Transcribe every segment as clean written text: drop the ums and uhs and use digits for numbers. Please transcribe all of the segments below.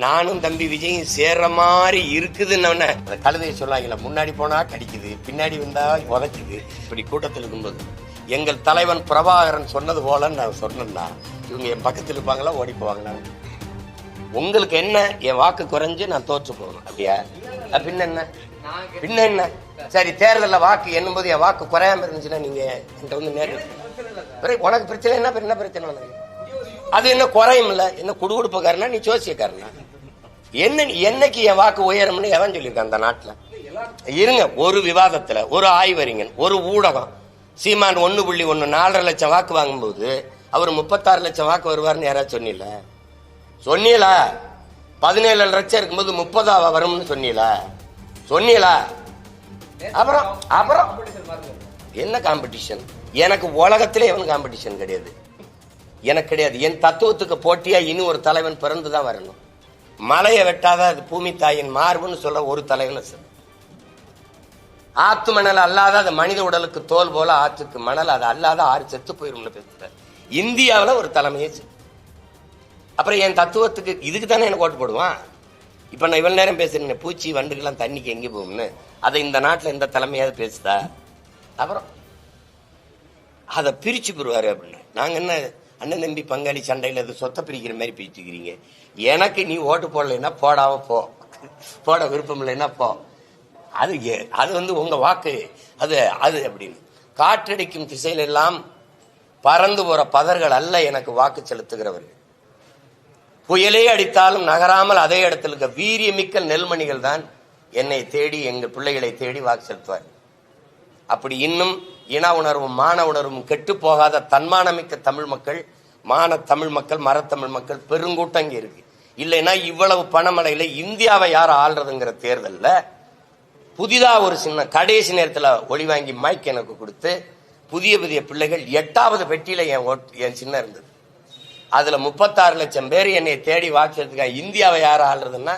நானும் தம்பி விஜயும் சேர்ற மாதிரி இருக்குதுன்னு அந்த கழுதையை சொல்லாங்கல்ல, முன்னாடி போனா கடிக்குது, பின்னாடி வந்தா உதைக்குது. இப்படி கூட்டத்தில் இருக்கும்போது எங்கள் தலைவன் பிரபாகரன் சொன்னது போல நான் சொன்னேன்னா இவங்க என் பக்கத்தில் இருப்பாங்களா, ஓடி போவாங்களா? உங்களுக்கு என்ன, என் வாக்கு குறைஞ்சு நான் தோற்று போகணும் அப்படியா? பின்ன என்ன சரி, தேர்தலில் வாக்கு என்னும்போது என் வாக்கு குறையாம இருந்துச்சுன்னா நீங்க என்கிட்ட வந்து நேரில் உனக்கு பிரச்சனை என்ன பிரச்சனை வந்து அது என்ன குறையும் இல்ல, என்ன குடுகுடுப்புக்காரனா நீ ஜோசியக்காரனா? என்னைக்கு என் வாக்கு உயரும்னு எவன் சொல்லியிருக்கான் அந்த நாட்டுல? இருங்க, ஒரு விவாதத்துல ஒரு ஆய்வறிஞன் ஒரு ஊடகம் சீமான் 1.1 4.5 லட்சம் வாக்கு வாங்கும்போது அவர் 36 லட்சம் வாக்கு வருவார்னு யாராவது சொன்னீங்களா? 17 லட்சம் இருக்கும்போது 30 வரும்னு சொன்னீங்களா? அப்புறம் என்ன காம்படிஷன்? எனக்கு உலகத்திலே எவன் காம்படிஷன் கிடையாது, எனக்கு கிடையாது. என் தத்துவத்துக்கு போட்டியா இன்னும் ஒரு தலைவன் பிறந்துதான் வரணும். மலையை வெட்டாத அது பூமி தாயின் மார்புன்னு சொல்ற ஒரு தலைவன். ஆத்து மணல் அல்லாத அது மனித உடலுக்கு தோல் போல, ஆற்றுக்கு மணல் அது அல்லாத ஆறு செத்து போயிரும் பேசுற இந்தியாவில ஒரு தலைமையே. அப்புறம் என் தத்துவத்துக்கு இதுக்கு தானே எனக்கு ஓட்டு போடுவான். இப்ப நான் இவ்வளவு நேரம் பேசுறேன், பூச்சி வண்டுகள்லாம் தண்ணிக்கு எங்க போகும்னு, அதை இந்த நாட்டுல எந்த தலைமையாவது பேசுதா? அப்புறம் அதை பிரிச்சு போடுவாரு அப்படின்னு. நாங்க என்ன அண்ணன் தம்பி பங்காளி சண்டையில அது சொத்தை பிரிக்கிற மாதிரி பிரிச்சுக்கிறீங்க? எனக்கு நீ ஓட்டு போடலைன்னா போடாம போட விருப்பம் இல்லைன்னா போ. அது வந்து உங்க வாக்கு, அது அப்படின்னு. காற்றடிக்கும் திசையில எல்லாம் பறந்து போற பதர்கள் அல்ல எனக்கு வாக்கு செலுத்துகிறவர்கள். புயலே அடித்தாலும் நகராமல் அதே இடத்துல இருக்க வீரியமிக்க நெல்மணிகள் தான் என்னை தேடி, எங்கள் பிள்ளைகளை தேடி வாக்கு செலுத்துவார். அப்படி இன்னும் இன உணர்வும் மான உணர்வும் கெட்டு போகாத தன்மானமிக்க தமிழ் மக்கள், தமிழ் மக்கள், மரத்தமிழ் மக்கள் பெருங்கூட்டம் இங்க இருக்கு. இல்லைன்னா இவ்வளவு பணமழையில இந்தியாவை யார் ஆள்றதுங்கிற தேர்தல்ல புதிதா ஒரு சின்ன கடைசி நேரத்துல ஒளி வாங்கி மைக் எனக்கு கொடுத்து புதிய பிள்ளைகள் 8வது பெட்டியில என் சின்ன இருந்தது. அதுல 36 லட்சம் பேர் என்னை தேடி வாக்கு. இந்தியாவை யார் ஆள்றதுன்னா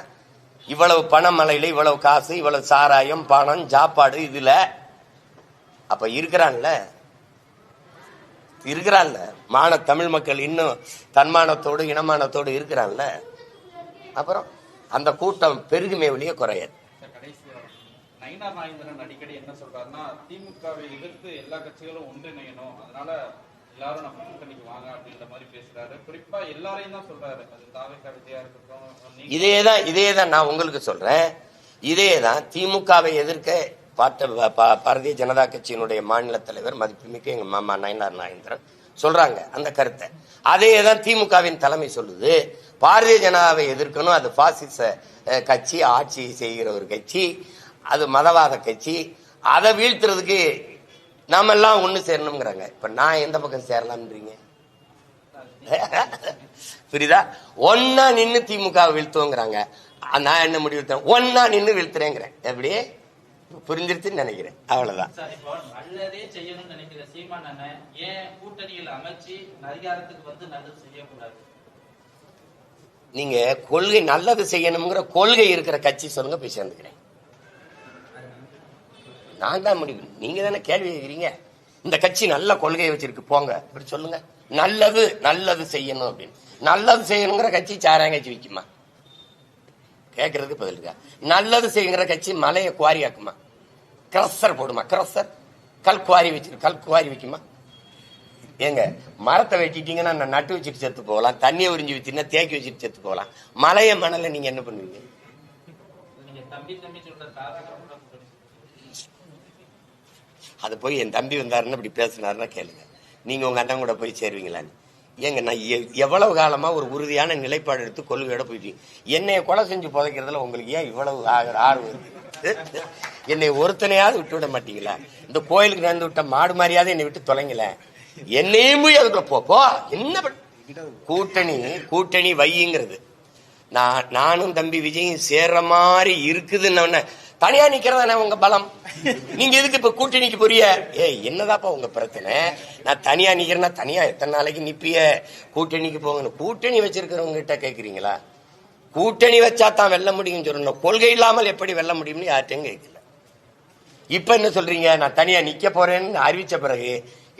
இவ்வளவு பணமழையில இவ்வளவு காசு, இவ்வளவு சாராயம், பணம், சாப்பாடு, இதுல அப்ப இருக்கிறான்ல மான தமிழ் மக்கள் இன்னும் தன்மானத்தோடு இனமானத்தோடு இருக்கிறான்ல. அப்புறம் அந்த கூட்டம் பெருகுமே ஒழிய குறையாது. நயினார் நாகேந்திரன் அடிக்கடி என்ன சொல்றாருன்னா, திமுகவை எதிர்த்து எல்லா கட்சிகளும் ஒன்றிணையணும், அதனால எல்லாரும் நம்ம கூட்டணிக்கு வாங்க அப்படின்ற மாதிரி பேசுறாரு. குறிப்பா எல்லாரையும் தான் சொல்றாரு. அது தாவேகா விஜயா இருக்கட்டும். இதேதான் நான் உங்களுக்கு சொல்றேன். இதேதான் திமுகவை எதிர்க்க பாரதிய ஜனதா கட்சியினுடைய மாநில தலைவர் மதிப்புமிக்க எங்க மாமா நயினார் நாகேந்திரன் சொல்றாங்க அந்த கருத்தை. அதேதான் திமுகவின் தலைமை சொல்லுது. பாரதிய ஜனதாவை எதிர்க்கணும், அது பாசிச கட்சி, ஆட்சி செய்கிற ஒரு கட்சி, அது மதவாத கட்சி, அதை வீழ்த்துறதுக்கு நாம எல்லாம் ஒண்ணு சேரணுங்கிறாங்க. இப்ப நான் எந்த பக்கம் சேரலாம்ன்றீங்க? புரியுதா? ஒன்னா நின்னு திமுக வீழ்த்துவோங்கிறாங்க. நான் என்ன முடிவு ஒன்னா நின்னு வீழ்த்துறேங்கிறேன். எப்படி புரிஞ்சிருச்சுன்னு நினைக்கிறேன். அவ்வளவுதான். நல்லதே செய்யணும்னு நினைக்கிற சீமான் அண்ணன் ஏன் கூட்டணியில் அமைச்சு அதிகாரத்துக்கு வந்து நல்லது செய்யக்கூடாது? நீங்க கொள்கை நல்லது செய்யணுங்கிற கொள்கை இருக்கிற கட்சி சொல்லுங்க, போய் சேர்ந்துக்கிறேன். நான் தான் முடிவு, நீங்க தானே கேள்வி கேட்கிறீங்க. இந்த கட்சி நல்ல கொள்கையை வச்சிருக்கு போங்க இப்படி சொல்லுங்க. நல்லது செய்யணும் அப்படின்னு. நல்லது செய்யணுங்கிற கட்சி சாராயம் கட்சி வைக்குமா? கேட்கறதுக்கு பதில் இருக்கா? நல்லது செய்யுங்கிற கட்சி மலையை குவாரி ஆக்குமா? கிரஷர் போடுமா? கிரஷர் கல் குவாரி வைக்குமா? ஏங்க, மரத்தை வெட்டிட்டீங்கன்னா நான் நட்டு வச்சுட்டு செத்து போகலாம், தண்ணியை உறிஞ்சி வச்சுன்னா தேக்கி வச்சுட்டு செத்து போகலாம். மலைய மணல நீங்க என்ன பண்ணுவீங்க? அது போய் என் தம்பி வந்தாருன்னு இப்படி பேசினாருன்னா கேளுங்க, நீங்க உங்க அண்ணன் கூட போய் சேருவீங்களான்னு. ஏங்க, நான் எவ்வளவு காலமா ஒரு உறுதியான நிலைப்பாடு எடுத்து கொள்கையோட போயிட்டீங்க. என்னைய கொலை செஞ்சு புதைக்கிறதுல உங்களுக்கு ஏன் இவ்வளவு ஆர்வம் இருக்கு? என்னை ஒருத்தனையாவது விட்டு விட மாட்டீங்களா? இந்த கோயிலுக்கு நடந்து விட்ட மாடு மாதிரியாவது என்னை விட்டு தொலைங்கள. என்னையும் போய் அதுக்குள்ள போ. என்ன கூட்டணி வையுங்கிறது. நானும் தம்பி விஜயும் சேர்ற மாதிரி இருக்குதுன்னு தனியா நிக்கிறதா உங்க பலம். நீங்க எதுக்கு இப்ப கூட்டணிக்கு போறிய? என்னதாப்பா உங்க பிரச்சனை? நான் தனியா நிக்கிறேன்னா தனியா எத்தனை நாளைக்கு நிப்பிய? கூட்டணிக்கு போகணும். கூட்டணி வச்சிருக்கிறவங்க கிட்ட கேக்குறீங்களா? கூட்டணி வச்சா தான் வெல்ல முடியும் சொல்லணும். கொள்கை இல்லாமல் எப்படி வெல்ல முடியும்னு யார்ட்டையும் கேட்கல. இப்ப என்ன சொல்றீங்க? நான் தனியா நிக்க போறேன்னு அறிவிச்ச பிறகு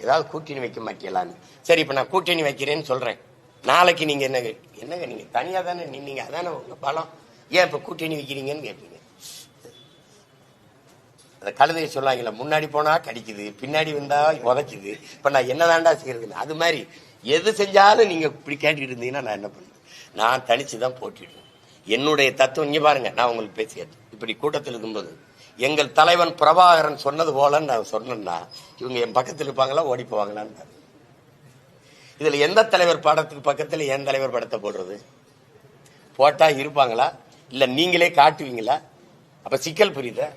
ஏதாவது கூட்டணி வைக்க மாட்டீங்களான்னு. சரி, இப்ப நான் கூட்டணி வைக்கிறேன்னு சொல்றேன். நாளைக்கு நீங்க என்னங்க நீங்க தனியா தானே நின்னீங்க, அதானே உங்க பலம். ஏன் இப்ப கூட்டணி வைக்கிறீங்கன்னு கேட்பீங்க. அந்த கழுதையை சொல்லாங்கல்ல, முன்னாடி போனா கடிக்குது, பின்னாடி வந்தா உதைக்குது, இப்ப நான் என்னதான்டா செய்யறதுன்னு. அது மாதிரி எது செஞ்சாலும் நீங்க இப்படி கேட்டுக்கிட்டு இருந்தீங்கன்னா நான் என்ன பண்ணுவேன்? நான் தனிச்சுதான் போட்டிடுவேன். என்னுடைய தத்துவம் இங்க பாருங்க, நான் உங்களுக்கு பேசியாச்சு. இப்படி கூட்டத்தில் இருக்கும்போது எங்கள் தலைவன் பிரபாகரன் சொன்னது போலன்னு நான் சொன்னேன்னா இவங்க என் பக்கத்தில் இருப்பாங்களா ஓடி போவாங்களான்னு. இதுல எந்த தலைவர் படத்துக்கு பக்கத்துல என் தலைவர் படத்தை போடுறது? போட்டா இருப்பாங்களா இல்ல நீங்களே காட்டுவீங்களா? அப்ப சிக்கல் புரியுதா?